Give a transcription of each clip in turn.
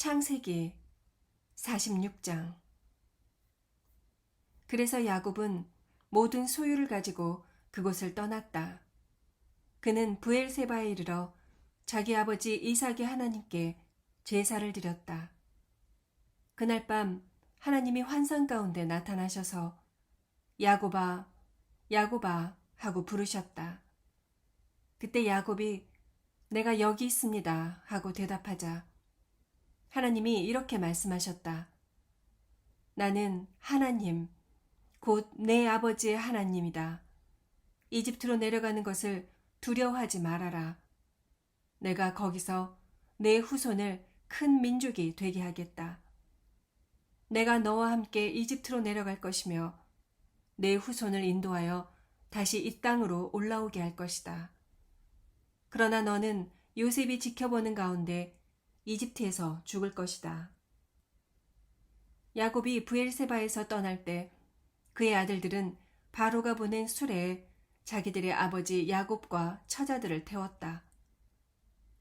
창세기 46장. 그래서 야곱은 모든 소유를 가지고 그곳을 떠났다. 그는 브엘세바에 이르러 자기 아버지 이삭의 하나님께 제사를 드렸다. 그날 밤 하나님이 환상 가운데 나타나셔서 야곱아, 야곱아 하고 부르셨다. 그때 야곱이 내가 여기 있습니다 하고 대답하자 하나님이 이렇게 말씀하셨다. 나는 하나님, 곧 내 아버지의 하나님이다. 이집트로 내려가는 것을 두려워하지 말아라. 내가 거기서 내 후손을 큰 민족이 되게 하겠다. 내가 너와 함께 이집트로 내려갈 것이며 내 후손을 인도하여 다시 이 땅으로 올라오게 할 것이다. 그러나 너는 요셉이 지켜보는 가운데 이집트에서 죽을 것이다. 야곱이 브엘세바에서 떠날 때 그의 아들들은 바로가 보낸 수레에 자기들의 아버지 야곱과 처자들을 태웠다.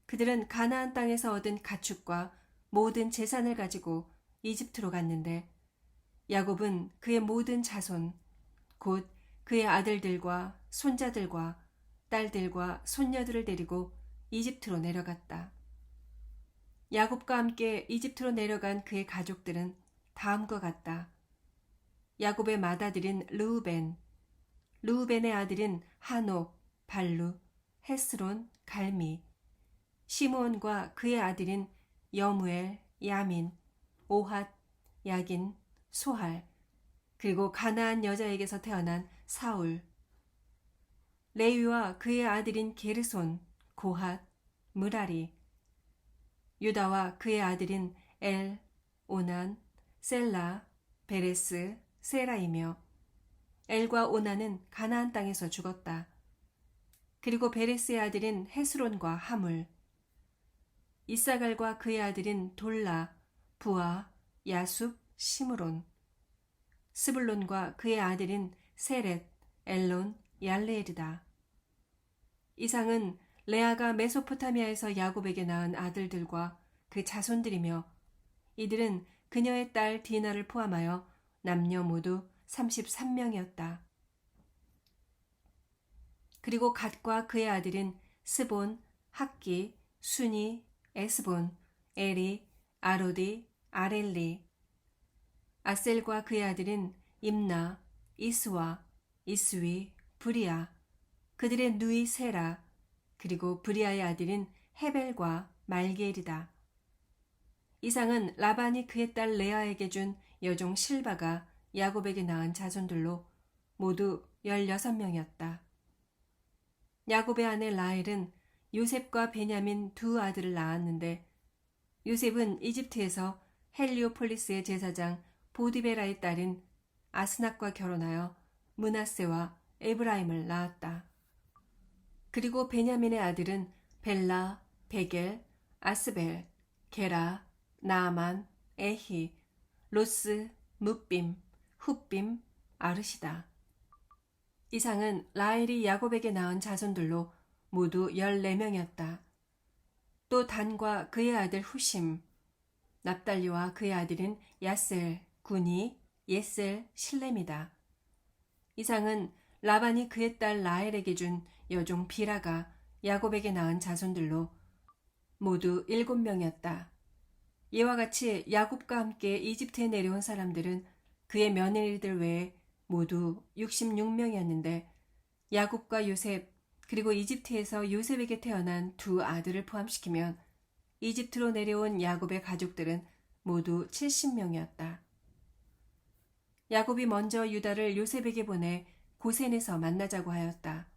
그들은 가나안 땅에서 얻은 가축과 모든 재산을 가지고 이집트로 갔는데 야곱은 그의 모든 자손, 곧 그의 아들들과 손자들과 딸들과 손녀들을 데리고 이집트로 내려갔다. 야곱과 함께 이집트로 내려간 그의 가족들은 다음과 같다. 야곱의 맏아들인 르우벤, 르우벤의 아들인 하녹, 발루, 헤스론, 갈미, 시므온과 그의 아들인 여무엘, 야민, 오핫, 야긴, 소할, 그리고 가나안 여자에게서 태어난 사울, 레위와 그의 아들인 게르손, 고핫, 무라리, 유다와 그의 아들인 엘, 오난, 셀라, 베레스, 세라이며 엘과 오난은 가나안 땅에서 죽었다. 그리고 베레스의 아들인 헤스론과 하물, 이사갈과 그의 아들인 돌라, 부아, 야숲, 시므론, 스불론과 그의 아들인 세렛, 엘론, 얄레엘이다. 이상은 레아가 메소포타미아에서 야곱에게 낳은 아들들과 그 자손들이며 이들은 그녀의 딸 디나를 포함하여 남녀 모두 33명이었다. 그리고 갓과 그의 아들인 스본, 학기, 순이, 에스본, 에리, 아로디, 아렐리, 아셀과 그의 아들인 임나, 이스와, 이스위, 브리아, 그들의 누이 세라, 그리고 브리아의 아들인 헤벨과 말게엘이다. 이상은 라반이 그의 딸 레아에게 준 여종 실바가 야곱에게 낳은 자손들로 모두 16명이었다. 야곱의 아내 라헬은 요셉과 베냐민 두 아들을 낳았는데 요셉은 이집트에서 헬리오폴리스의 제사장 보디베라의 딸인 아스낙과 결혼하여 므낫세와 에브라임을 낳았다. 그리고 베냐민의 아들은 벨라, 베겔, 아스벨, 게라, 나아만, 에히, 로스, 뭇빔, 훗빔, 아르시다. 이상은 라헬이 야곱에게 낳은 자손들로 모두 14명이었다. 또 단과 그의 아들 후심, 납달리와 그의 아들인 야셀, 구니, 예셀, 실렘이다. 이상은 라반이 그의 딸 라헬에게 준 여종 비라가 야곱에게 낳은 자손들로 모두 7명이었다. 이와 같이 야곱과 함께 이집트에 내려온 사람들은 그의 며느리들 외에 모두 66명이었는데 야곱과 요셉 그리고 이집트에서 요셉에게 태어난 두 아들을 포함시키면 이집트로 내려온 야곱의 가족들은 모두 70명이었다. 야곱이 먼저 유다를 요셉에게 보내 고센에서 만나자고 하였다.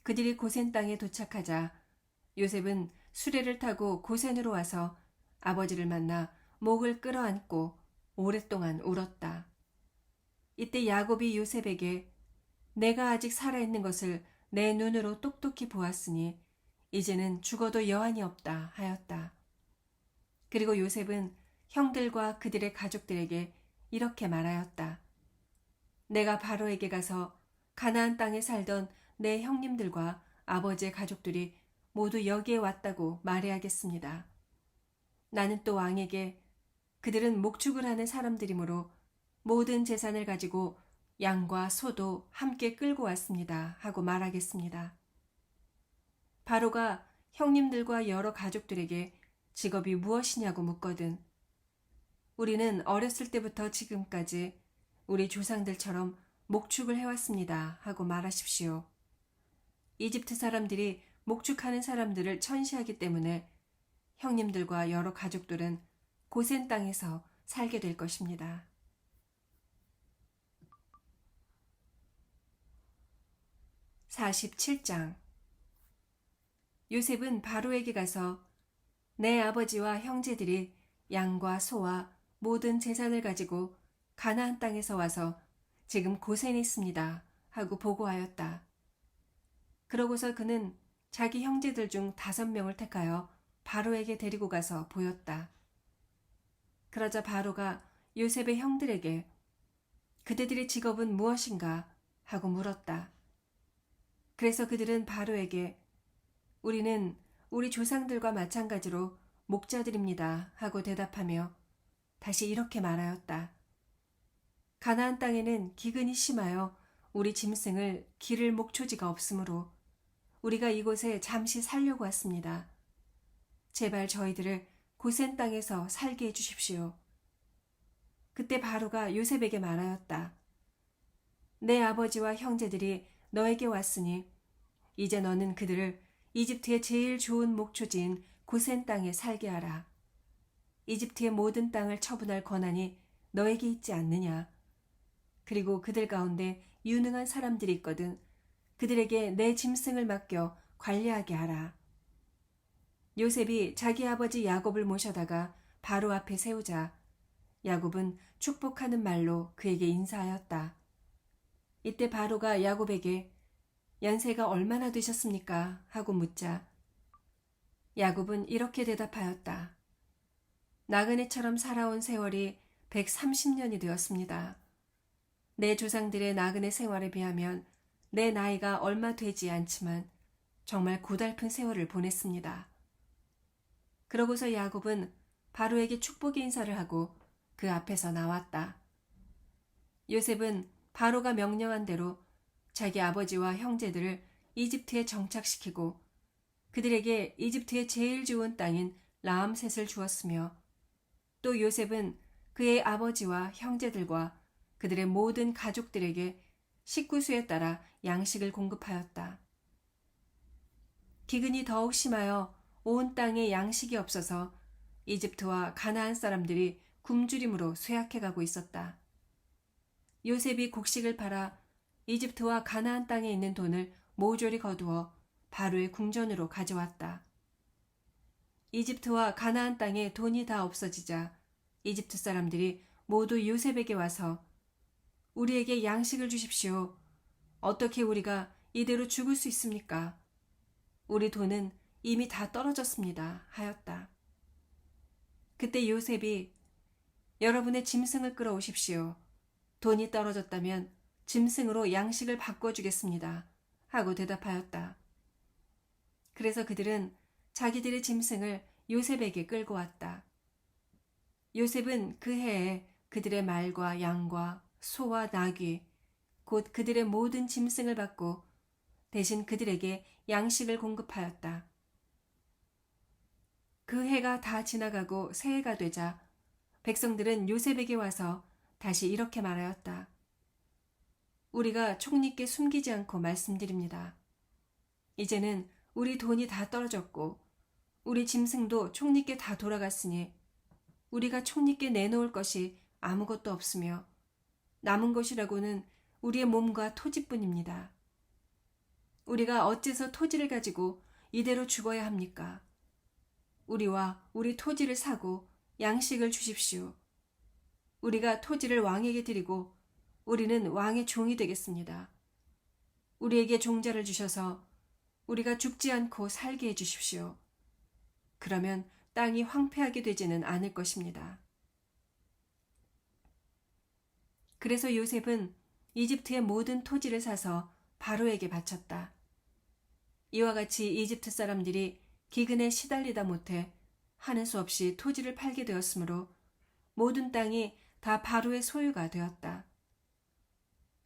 그들이 고센 땅에 도착하자 요셉은 수레를 타고 고센으로 와서 아버지를 만나 목을 끌어안고 오랫동안 울었다. 이때 야곱이 요셉에게 내가 아직 살아있는 것을 내 눈으로 똑똑히 보았으니 이제는 죽어도 여한이 없다 하였다. 그리고 요셉은 형들과 그들의 가족들에게 이렇게 말하였다. 내가 바로에게 가서 가나안 땅에 살던 내 형님들과 아버지의 가족들이 모두 여기에 왔다고 말해야겠습니다. 나는 또 왕에게 그들은 목축을 하는 사람들이므로 모든 재산을 가지고 양과 소도 함께 끌고 왔습니다 하고 말하겠습니다. 바로가 형님들과 여러 가족들에게 직업이 무엇이냐고 묻거든 우리는 어렸을 때부터 지금까지 우리 조상들처럼 목축을 해왔습니다 하고 말하십시오. 이집트 사람들이 목축하는 사람들을 천시하기 때문에 형님들과 여러 가족들은 고센 땅에서 살게 될 것입니다. 47장 요셉은 바로에게 가서 내 아버지와 형제들이 양과 소와 모든 재산을 가지고 가나안 땅에서 와서 지금 고센에 있습니다 하고 보고하였다. 그러고서 그는 자기 형제들 중 5명을 택하여 바로에게 데리고 가서 보였다. 그러자 바로가 요셉의 형들에게 그대들의 직업은 무엇인가 하고 물었다. 그래서 그들은 바로에게 우리는 우리 조상들과 마찬가지로 목자들입니다 하고 대답하며 다시 이렇게 말하였다. 가나안 땅에는 기근이 심하여 우리 짐승을 기를 목초지가 없으므로 우리가 이곳에 잠시 살려고 왔습니다. 제발 저희들을 고센 땅에서 살게 해주십시오. 그때 바로가 요셉에게 말하였다. 내 아버지와 형제들이 너에게 왔으니 이제 너는 그들을 이집트의 제일 좋은 목초지인 고센 땅에 살게 하라. 이집트의 모든 땅을 처분할 권한이 너에게 있지 않느냐. 그리고 그들 가운데 유능한 사람들이 있거든 그들에게 내 짐승을 맡겨 관리하게 하라. 요셉이 자기 아버지 야곱을 모셔다가 바로 앞에 세우자 야곱은 축복하는 말로 그에게 인사하였다. 이때 바로가 야곱에게 연세가 얼마나 되셨습니까? 하고 묻자 야곱은 이렇게 대답하였다. 나그네처럼 살아온 세월이 130년이 되었습니다. 내 조상들의 나그네 생활에 비하면 내 나이가 얼마 되지 않지만 정말 고달픈 세월을 보냈습니다. 그러고서 야곱은 바로에게 축복의 인사를 하고 그 앞에서 나왔다. 요셉은 바로가 명령한 대로 자기 아버지와 형제들을 이집트에 정착시키고 그들에게 이집트의 제일 좋은 땅인 라암셋을 주었으며 또 요셉은 그의 아버지와 형제들과 그들의 모든 가족들에게 식구수에 따라 양식을 공급하였다. 기근이 더욱 심하여 온 땅에 양식이 없어서 이집트와 가나안 사람들이 굶주림으로 쇠약해가고 있었다. 요셉이 곡식을 팔아 이집트와 가나안 땅에 있는 돈을 모조리 거두어 바로의 궁전으로 가져왔다. 이집트와 가나안 땅에 돈이 다 없어지자 이집트 사람들이 모두 요셉에게 와서 우리에게 양식을 주십시오. 어떻게 우리가 이대로 죽을 수 있습니까? 우리 돈은 이미 다 떨어졌습니다. 하였다. 그때 요셉이 여러분의 짐승을 끌어오십시오. 돈이 떨어졌다면 짐승으로 양식을 바꿔주겠습니다. 하고 대답하였다. 그래서 그들은 자기들의 짐승을 요셉에게 끌고 왔다. 요셉은 그 해에 그들의 말과 양과 소와 나귀, 곧 그들의 모든 짐승을 받고 대신 그들에게 양식을 공급하였다. 그 해가 다 지나가고 새해가 되자 백성들은 요셉에게 와서 다시 이렇게 말하였다. 우리가 총리께 숨기지 않고 말씀드립니다. 이제는 우리 돈이 다 떨어졌고 우리 짐승도 총리께 다 돌아갔으니 우리가 총리께 내놓을 것이 아무것도 없으며 남은 것이라고는 우리의 몸과 토지뿐입니다. 우리가 어째서 토지를 가지고 이대로 죽어야 합니까? 우리와 우리 토지를 사고 양식을 주십시오. 우리가 토지를 왕에게 드리고 우리는 왕의 종이 되겠습니다. 우리에게 종자를 주셔서 우리가 죽지 않고 살게 해주십시오. 그러면 땅이 황폐하게 되지는 않을 것입니다. 그래서 요셉은 이집트의 모든 토지를 사서 바로에게 바쳤다. 이와 같이 이집트 사람들이 기근에 시달리다 못해 하는 수 없이 토지를 팔게 되었으므로 모든 땅이 다 바로의 소유가 되었다.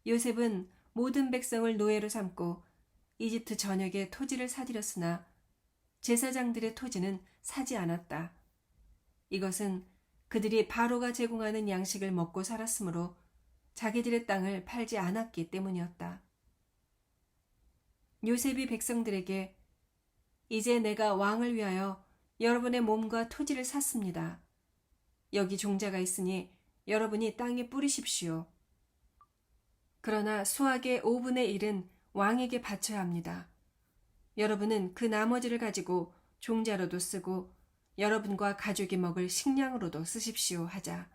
요셉은 모든 백성을 노예로 삼고 이집트 전역에 토지를 사들였으나 제사장들의 토지는 사지 않았다. 이것은 그들이 바로가 제공하는 양식을 먹고 살았으므로 자기들의 땅을 팔지 않았기 때문이었다. 요셉이 백성들에게 이제 내가 왕을 위하여 여러분의 몸과 토지를 샀습니다. 여기 종자가 있으니 여러분이 땅에 뿌리십시오. 그러나 수확의 5분의 1은 왕에게 바쳐야 합니다. 여러분은 그 나머지를 가지고 종자로도 쓰고 여러분과 가족이 먹을 식량으로도 쓰십시오 하자.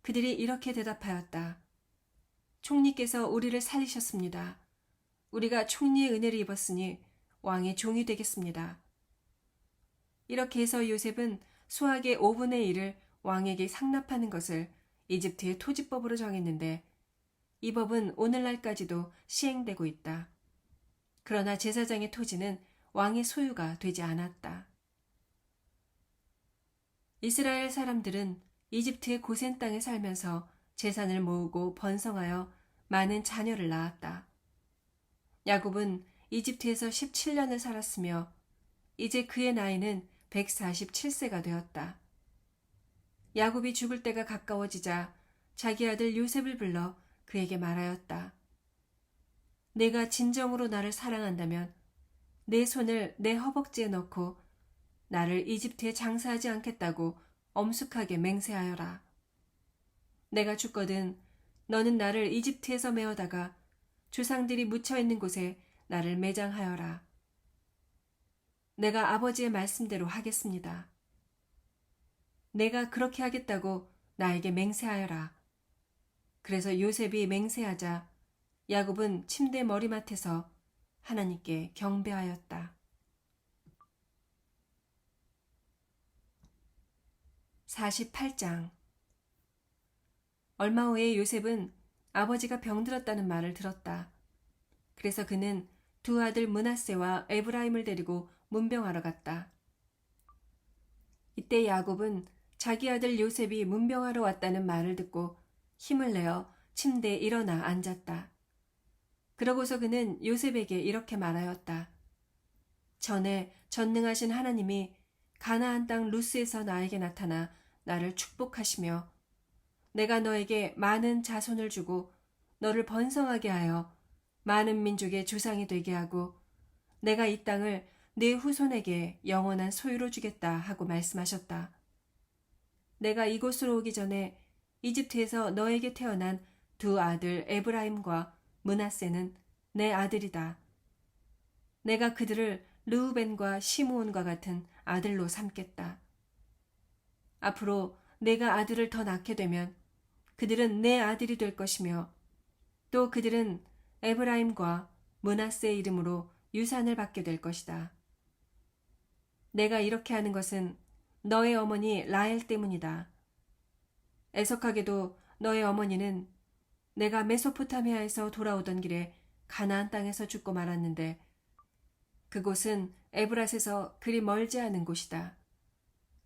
그들이 이렇게 대답하였다. 총리께서 우리를 살리셨습니다. 우리가 총리의 은혜를 입었으니 왕의 종이 되겠습니다. 이렇게 해서 요셉은 수확의 5분의 1을 왕에게 상납하는 것을 이집트의 토지법으로 정했는데 이 법은 오늘날까지도 시행되고 있다. 그러나 제사장의 토지는 왕의 소유가 되지 않았다. 이스라엘 사람들은 이집트의 고센 땅에 살면서 재산을 모으고 번성하여 많은 자녀를 낳았다. 야곱은 이집트에서 17년을 살았으며 이제 그의 나이는 147세가 되었다. 야곱이 죽을 때가 가까워지자 자기 아들 요셉을 불러 그에게 말하였다. 내가 진정으로 나를 사랑한다면 내 손을 내 허벅지에 넣고 나를 이집트에 장사하지 않겠다고 엄숙하게 맹세하여라. 내가 죽거든 너는 나를 이집트에서 메어다가 조상들이 묻혀있는 곳에 나를 매장하여라. 내가 아버지의 말씀대로 하겠습니다. 내가 그렇게 하겠다고 나에게 맹세하여라. 그래서 요셉이 맹세하자 야곱은 침대 머리맡에서 하나님께 경배하였다. 48장. 얼마 후에 요셉은 아버지가 병들었다는 말을 들었다. 그래서 그는 두 아들 므낫세와 에브라임을 데리고 문병하러 갔다. 이때 야곱은 자기 아들 요셉이 문병하러 왔다는 말을 듣고 힘을 내어 침대에 일어나 앉았다. 그러고서 그는 요셉에게 이렇게 말하였다. 전에 전능하신 하나님이 가나안 땅 루스에서 나에게 나타나 나를 축복하시며 내가 너에게 많은 자손을 주고 너를 번성하게 하여 많은 민족의 조상이 되게 하고 내가 이 땅을 네 후손에게 영원한 소유로 주겠다 하고 말씀하셨다. 내가 이곳으로 오기 전에 이집트에서 너에게 태어난 두 아들 에브라임과 므낫세는 내 아들이다. 내가 그들을 르우벤과 시므온과 같은 아들로 삼겠다. 앞으로 내가 아들을 더 낳게 되면 그들은 내 아들이 될 것이며 또 그들은 에브라임과 므낫세의 이름으로 유산을 받게 될 것이다. 내가 이렇게 하는 것은 너의 어머니 라헬 때문이다. 애석하게도 너의 어머니는 내가 메소포타미아에서 돌아오던 길에 가나안 땅에서 죽고 말았는데 그곳은 에브랏에서 그리 멀지 않은 곳이다.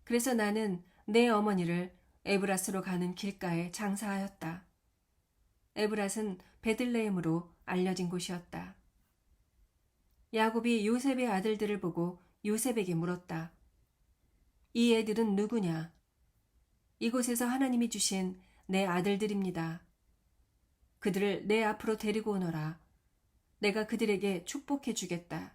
그래서 나는 내 어머니를 에브랏으로 가는 길가에 장사하였다. 에브랏은 베들레헴으로 알려진 곳이었다. 야곱이 요셉의 아들들을 보고 요셉에게 물었다. 이 애들은 누구냐? 이곳에서 하나님이 주신 내 아들들입니다. 그들을 내 앞으로 데리고 오너라. 내가 그들에게 축복해 주겠다.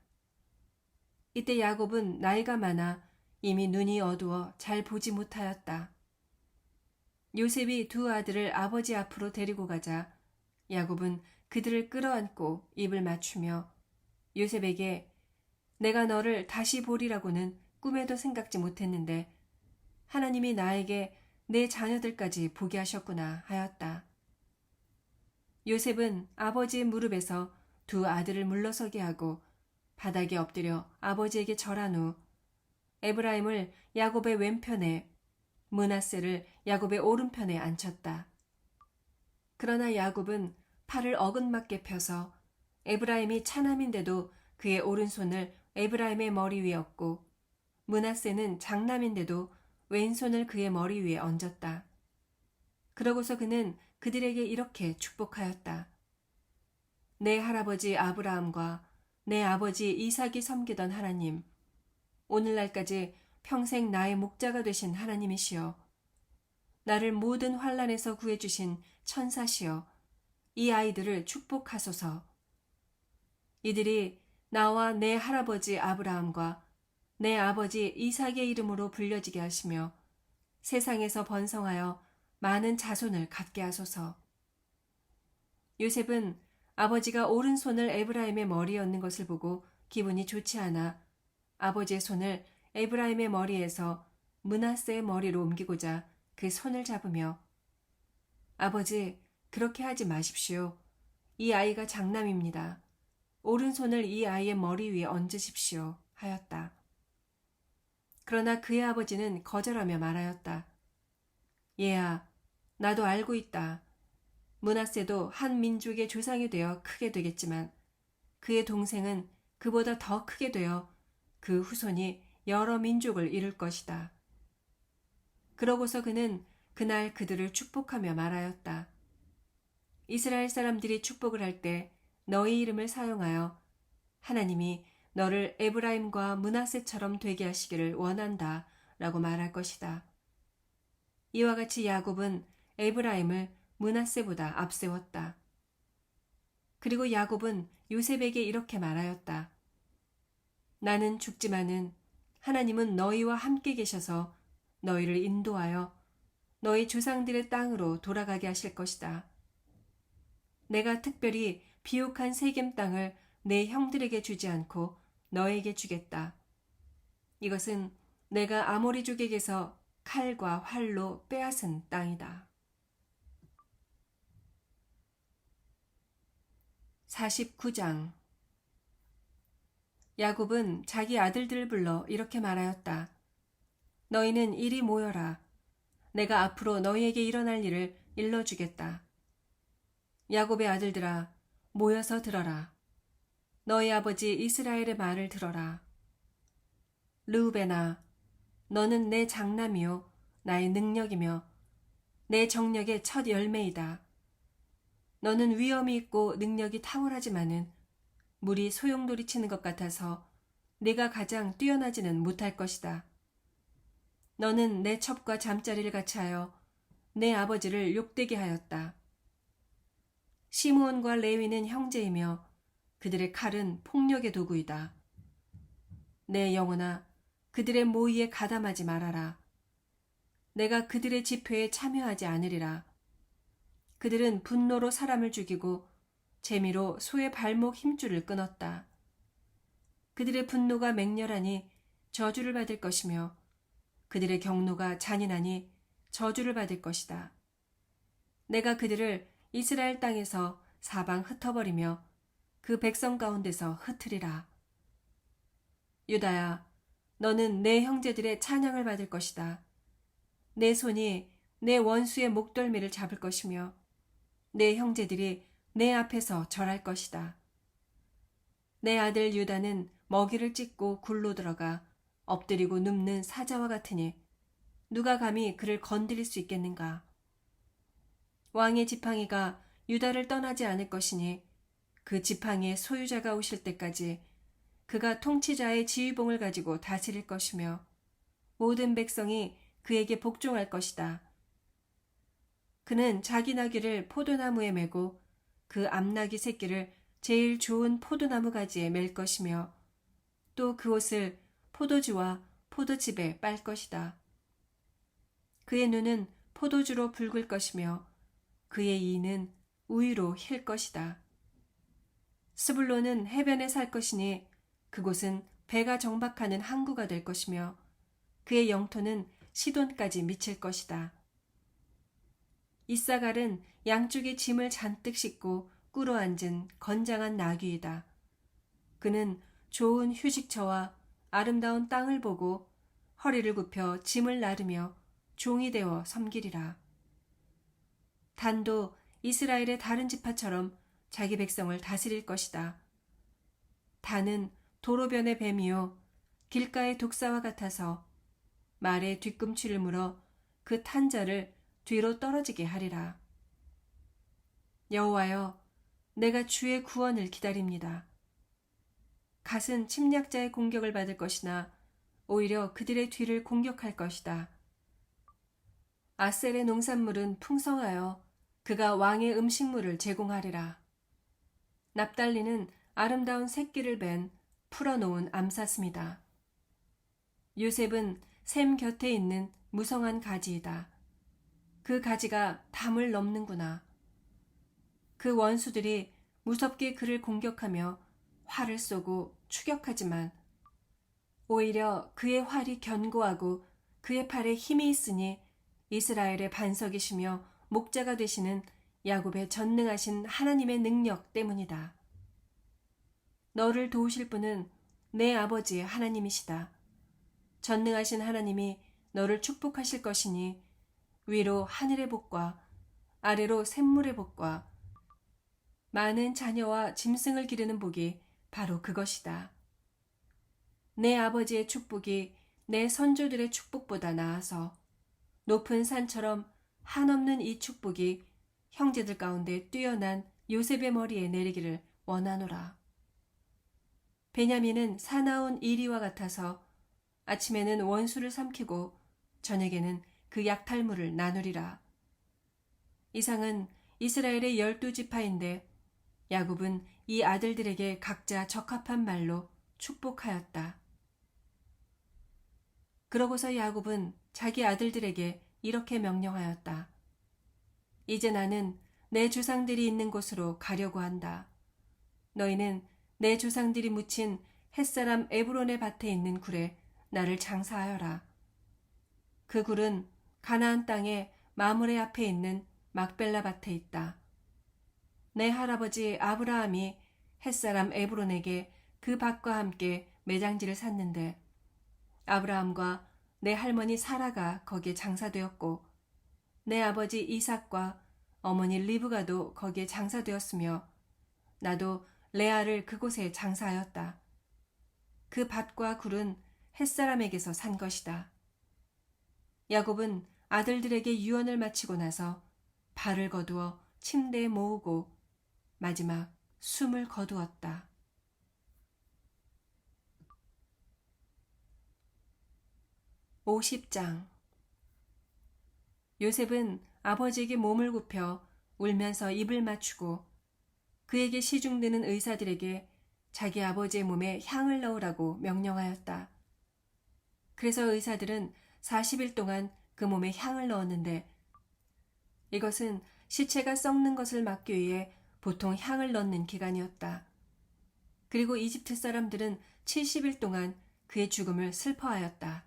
이때 야곱은 나이가 많아 이미 눈이 어두워 잘 보지 못하였다. 요셉이 두 아들을 아버지 앞으로 데리고 가자 야곱은 그들을 끌어안고 입을 맞추며 요셉에게 내가 너를 다시 보리라고는 꿈에도 생각지 못했는데 하나님이 나에게 내 자녀들까지 보게 하셨구나 하였다. 요셉은 아버지의 무릎에서 두 아들을 물러서게 하고 바닥에 엎드려 아버지에게 절한 후 에브라임을 야곱의 왼편에 므낫세를 야곱의 오른편에 앉혔다. 그러나 야곱은 팔을 어긋맞게 펴서 에브라임이 차남인데도 그의 오른손을 에브라임의 머리 위에 얹고 므낫세는 장남인데도 왼손을 그의 머리 위에 얹었다. 그러고서 그는 그들에게 이렇게 축복하였다. 내 할아버지 아브라함과 내 아버지 이삭이 섬기던 하나님, 오늘날까지 평생 나의 목자가 되신 하나님이시여, 나를 모든 환난에서 구해주신 천사시여, 이 아이들을 축복하소서. 이들이 나와 내 할아버지 아브라함과 내 아버지 이삭의 이름으로 불려지게 하시며 세상에서 번성하여 많은 자손을 갖게 하소서. 요셉은 아버지가 오른손을 에브라임의 머리에 얹는 것을 보고 기분이 좋지 않아 아버지의 손을 에브라임의 머리에서 므낫세의 머리로 옮기고자 그 손을 잡으며 아버지, 그렇게 하지 마십시오. 이 아이가 장남입니다. 오른손을 이 아이의 머리 위에 얹으십시오. 하였다. 그러나 그의 아버지는 거절하며 말하였다. 얘야, 나도 알고 있다. 므낫세도 한 민족의 조상이 되어 크게 되겠지만 그의 동생은 그보다 더 크게 되어 그 후손이 여러 민족을 이룰 것이다. 그러고서 그는 그날 그들을 축복하며 말하였다. 이스라엘 사람들이 축복을 할 때 너희 이름을 사용하여 하나님이 너를 에브라임과 므낫세처럼 되게 하시기를 원한다 라고 말할 것이다. 이와 같이 야곱은 에브라임을 므낫세보다 앞세웠다. 그리고 야곱은 요셉에게 이렇게 말하였다. 나는 죽지만은 하나님은 너희와 함께 계셔서 너희를 인도하여 너희 조상들의 땅으로 돌아가게 하실 것이다. 내가 특별히 비옥한 세겜 땅을 내 형들에게 주지 않고 너에게 주겠다. 이것은 내가 아모리족에게서 칼과 활로 빼앗은 땅이다. 49장 야곱은 자기 아들들을 불러 이렇게 말하였다. 너희는 이리 모여라. 내가 앞으로 너희에게 일어날 일을 일러주겠다. 야곱의 아들들아, 모여서 들어라. 너희 아버지 이스라엘의 말을 들어라. 르우벤아, 너는 내 장남이요 나의 능력이며 내 정력의 첫 열매이다. 너는 위엄이 있고 능력이 탁월하지만은 물이 소용돌이 치는 것 같아서 네가 가장 뛰어나지는 못할 것이다. 너는 내 첩과 잠자리를 같이하여 내 아버지를 욕되게 하였다. 시므온과 레위는 형제이며 그들의 칼은 폭력의 도구이다. 내 영혼아, 그들의 모의에 가담하지 말아라. 내가 그들의 집회에 참여하지 않으리라. 그들은 분노로 사람을 죽이고 재미로 소의 발목 힘줄을 끊었다. 그들의 분노가 맹렬하니 저주를 받을 것이며 그들의 경노가 잔인하니 저주를 받을 것이다. 내가 그들을 이스라엘 땅에서 사방 흩어버리며 그 백성 가운데서 흩으리라. 유다야, 너는 내 형제들의 찬양을 받을 것이다. 내 손이 내 원수의 목덜미를 잡을 것이며 내 형제들이 내 앞에서 절할 것이다. 내 아들 유다는 먹이를 찢고 굴로 들어가 엎드리고 눕는 사자와 같으니 누가 감히 그를 건드릴 수 있겠는가? 왕의 지팡이가 유다를 떠나지 않을 것이니 그 지팡이의 소유자가 오실 때까지 그가 통치자의 지휘봉을 가지고 다스릴 것이며 모든 백성이 그에게 복종할 것이다. 그는 자기 나귀를 포도나무에 메고 그 암나귀 새끼를 제일 좋은 포도나무 가지에 맬 것이며 또 그 옷을 포도주와 포도즙에 빨 것이다. 그의 눈은 포도주로 붉을 것이며 그의 이는 우유로 힐 것이다. 스불론은 해변에 살 것이니 그곳은 배가 정박하는 항구가 될 것이며 그의 영토는 시돈까지 미칠 것이다. 이사갈은 양쪽에 짐을 잔뜩 싣고 꿇어 앉은 건장한 나귀이다. 그는 좋은 휴식처와 아름다운 땅을 보고 허리를 굽혀 짐을 나르며 종이 되어 섬기리라. 단도 이스라엘의 다른 지파처럼 자기 백성을 다스릴 것이다. 단은 도로변의 뱀이요 길가의 독사와 같아서 말의 뒤꿈치를 물어 그 탄 자를 뒤로 떨어지게 하리라. 여호와여, 내가 주의 구원을 기다립니다. 갓은 침략자의 공격을 받을 것이나 오히려 그들의 뒤를 공격할 것이다. 아셀의 농산물은 풍성하여 그가 왕의 음식물을 제공하리라. 납달리는 아름다운 새끼를 벤 풀어놓은 암사슴이다. 요셉은 샘 곁에 있는 무성한 가지이다. 그 가지가 담을 넘는구나. 그 원수들이 무섭게 그를 공격하며 활을 쏘고 추격하지만 오히려 그의 활이 견고하고 그의 팔에 힘이 있으니 이스라엘의 반석이시며 목자가 되시는 야곱의 전능하신 하나님의 능력 때문이다. 너를 도우실 분은 내 아버지의 하나님이시다. 전능하신 하나님이 너를 축복하실 것이니 위로 하늘의 복과 아래로 샘물의 복과 많은 자녀와 짐승을 기르는 복이 바로 그것이다. 내 아버지의 축복이 내 선조들의 축복보다 나아서 높은 산처럼 한없는 이 축복이 형제들 가운데 뛰어난 요셉의 머리에 내리기를 원하노라. 베냐민은 사나운 이리와 같아서 아침에는 원수를 삼키고 저녁에는 그 약탈물을 나누리라. 이상은 이스라엘의 12지파인데 야곱은 이 아들들에게 각자 적합한 말로 축복하였다. 그러고서 야곱은 자기 아들들에게 이렇게 명령하였다. 이제 나는 내 조상들이 있는 곳으로 가려고 한다. 너희는 내 조상들이 묻힌 햇사람 에브론의 밭에 있는 굴에 나를 장사하여라. 그 굴은 가나안 땅의 마므레 앞에 있는 막벨라 밭에 있다. 내 할아버지 아브라함이 햇사람 에브론에게 그 밭과 함께 매장지를 샀는데 아브라함과 내 할머니 사라가 거기에 장사되었고 내 아버지 이삭과 어머니 리브가도 거기에 장사되었으며 나도 레아를 그곳에 장사하였다. 그 밭과 굴은 햇사람에게서 산 것이다. 야곱은 아들들에게 유언을 마치고 나서 발을 거두어 침대에 모으고 마지막 숨을 거두었다. 50장. 요셉은 아버지에게 몸을 굽혀 울면서 입을 맞추고 그에게 시중드는 의사들에게 자기 아버지의 몸에 향을 넣으라고 명령하였다. 그래서 의사들은 40일 동안 그 몸에 향을 넣었는데 이것은 시체가 썩는 것을 막기 위해 보통 향을 넣는 기간이었다. 그리고 이집트 사람들은 70일 동안 그의 죽음을 슬퍼하였다.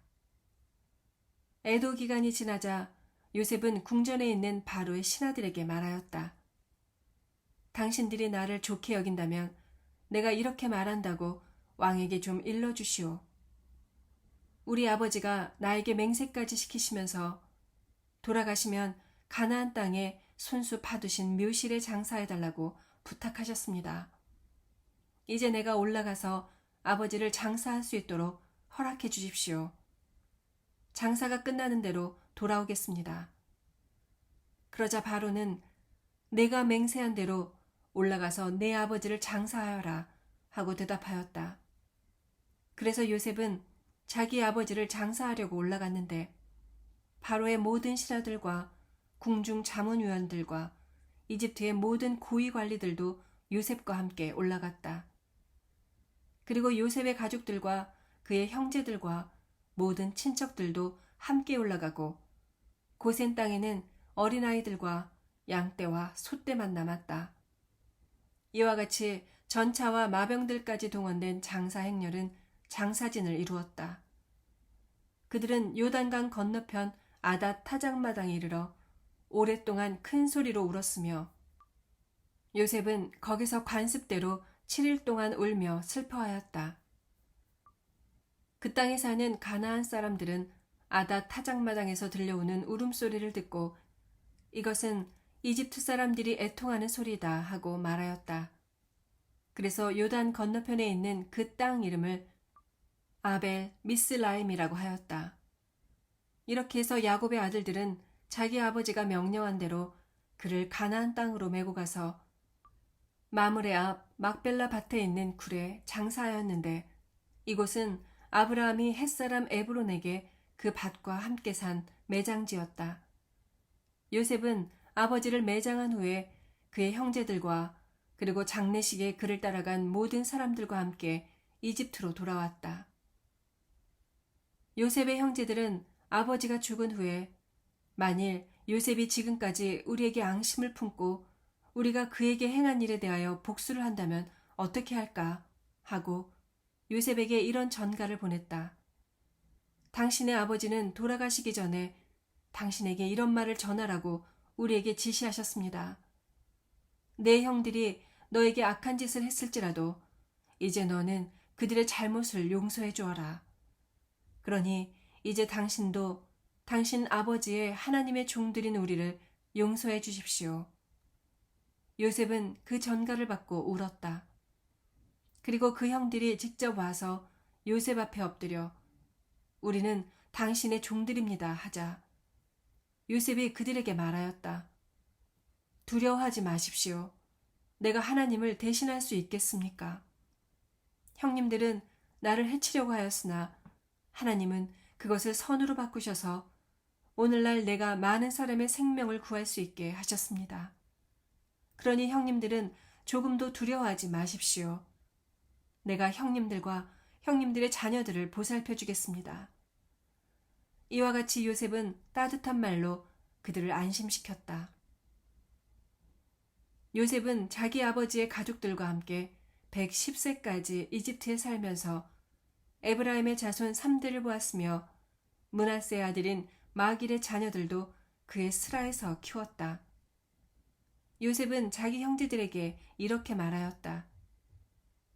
애도 기간이 지나자 요셉은 궁전에 있는 바로의 신하들에게 말하였다. 당신들이 나를 좋게 여긴다면 내가 이렇게 말한다고 왕에게 좀 일러주시오. 우리 아버지가 나에게 맹세까지 시키시면서 돌아가시면 가나안 땅에 손수 파두신 묘실에 장사해달라고 부탁하셨습니다. 이제 내가 올라가서 아버지를 장사할 수 있도록 허락해 주십시오. 장사가 끝나는 대로 돌아오겠습니다. 그러자 바로는 내가 맹세한 대로 올라가서 내 아버지를 장사하여라 하고 대답하였다. 그래서 요셉은 자기 아버지를 장사하려고 올라갔는데 바로의 모든 신하들과 궁중 자문위원들과 이집트의 모든 고위 관리들도 요셉과 함께 올라갔다. 그리고 요셉의 가족들과 그의 형제들과 모든 친척들도 함께 올라가고 고센 땅에는 어린아이들과 양떼와 소떼만 남았다. 이와 같이 전차와 마병들까지 동원된 장사 행렬은 장사진을 이루었다. 그들은 요단강 건너편 아닷 타작마당에 이르러 오랫동안 큰 소리로 울었으며 요셉은 거기서 관습대로 7일 동안 울며 슬퍼하였다. 그 땅에 사는 가나안 사람들은 아닷 타작마당에서 들려오는 울음소리를 듣고 이것은 이집트 사람들이 애통하는 소리다 하고 말하였다. 그래서 요단 건너편에 있는 그 땅 이름을 아벨, 미스라임이라고 하였다. 이렇게 해서 야곱의 아들들은 자기 아버지가 명령한 대로 그를 가나안 땅으로 메고 가서 마므레 앞 막벨라 밭에 있는 굴에 장사하였는데 이곳은 아브라함이 햇사람 에브론에게 그 밭과 함께 산 매장지였다. 요셉은 아버지를 매장한 후에 그의 형제들과 그리고 장례식에 그를 따라간 모든 사람들과 함께 이집트로 돌아왔다. 요셉의 형제들은 아버지가 죽은 후에 만일 요셉이 지금까지 우리에게 앙심을 품고 우리가 그에게 행한 일에 대하여 복수를 한다면 어떻게 할까 하고 요셉에게 이런 전가를 보냈다. 당신의 아버지는 돌아가시기 전에 당신에게 이런 말을 전하라고 우리에게 지시하셨습니다. 내 형들이 너에게 악한 짓을 했을지라도 이제 너는 그들의 잘못을 용서해 주어라. 그러니 이제 당신도 당신 아버지의 하나님의 종들인 우리를 용서해 주십시오. 요셉은 그 전가를 받고 울었다. 그리고 그 형들이 직접 와서 요셉 앞에 엎드려 우리는 당신의 종들입니다 하자 요셉이 그들에게 말하였다. 두려워하지 마십시오. 내가 하나님을 대신할 수 있겠습니까? 형님들은 나를 해치려고 하였으나 하나님은 그것을 선으로 바꾸셔서 오늘날 내가 많은 사람의 생명을 구할 수 있게 하셨습니다. 그러니 형님들은 조금도 두려워하지 마십시오. 내가 형님들과 형님들의 자녀들을 보살펴 주겠습니다. 이와 같이 요셉은 따뜻한 말로 그들을 안심시켰다. 요셉은 자기 아버지의 가족들과 함께 110세까지 이집트에 살면서 에브라임의 자손 3대를 보았으며 므낫세의 아들인 마길의 자녀들도 그의 스라에서 키웠다. 요셉은 자기 형제들에게 이렇게 말하였다.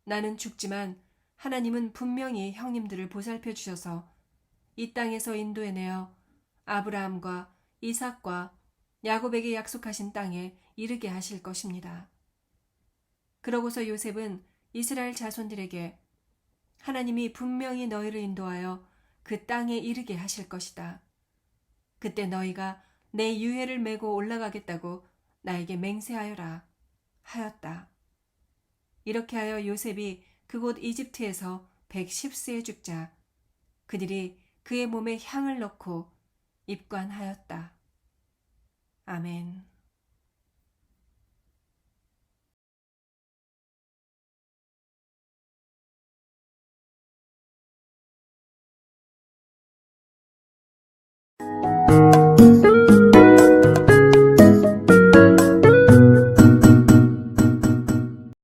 나는 죽지만 하나님은 분명히 형님들을 보살펴 주셔서 이 땅에서 인도해내어 아브라함과 이삭과 야곱에게 약속하신 땅에 이르게 하실 것입니다. 그러고서 요셉은 이스라엘 자손들에게 하나님이 분명히 너희를 인도하여 그 땅에 이르게 하실 것이다. 그때 너희가 내 유해를 메고 올라가겠다고 나에게 맹세하여라 하였다. 이렇게 하여 요셉이 그곳 이집트에서 110세에 죽자 그들이 그의 몸에 향을 넣고 입관하였다. 아멘.